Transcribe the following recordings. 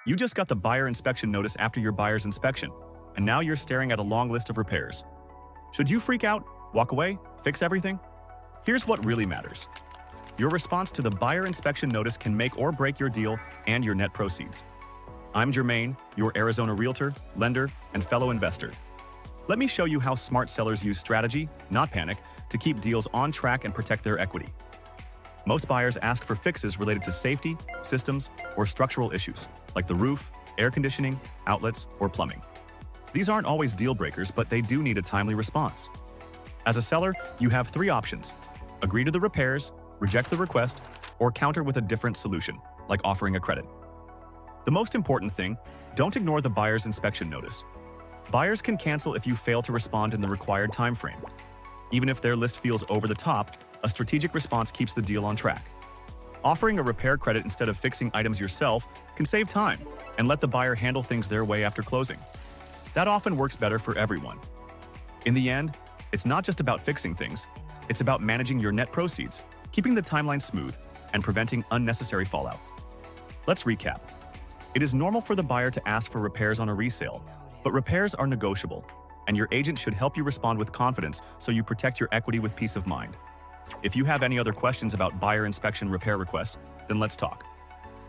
You just got the buyer inspection notice after your buyer's inspection, and now you're staring at a long list of repairs. Should you freak out, walk away, fix everything? Here's what really matters. Your response to the buyer inspection notice can make or break your deal and your net proceeds. I'm Jermaine, your Arizona realtor, lender, and fellow investor. Let me show you how smart sellers use strategy, not panic, to keep deals on track and protect their equity. Most buyers ask for fixes related to safety, systems, or structural issues, like the roof, air conditioning, outlets, or plumbing. These aren't always deal breakers, but they do need a timely response. As a seller, you have three options: agree to the repairs, reject the request, or counter with a different solution, like offering a credit. The most important thing, don't ignore the buyer's inspection notice. Buyers can cancel if you fail to respond in the required time frame. Even if their list feels over the top, a strategic response keeps the deal on track. Offering a repair credit instead of fixing items yourself can save time and let the buyer handle things their way after closing. That often works better for everyone. In the end, it's not just about fixing things, it's about managing your net proceeds, keeping the timeline smooth, and preventing unnecessary fallout. Let's recap. It is normal for the buyer to ask for repairs on a resale, but repairs are negotiable, and your agent should help you respond with confidence so you protect your equity with peace of mind. If you have any other questions about buyer inspection repair requests, then let's talk.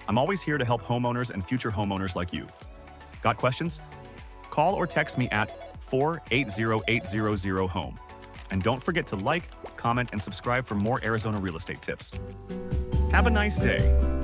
I'm always here to help homeowners and future homeowners like you. Got questions? Call or text me at 480-800-HOME. And don't forget to like, comment, and subscribe for more Arizona real estate tips. Have a nice day.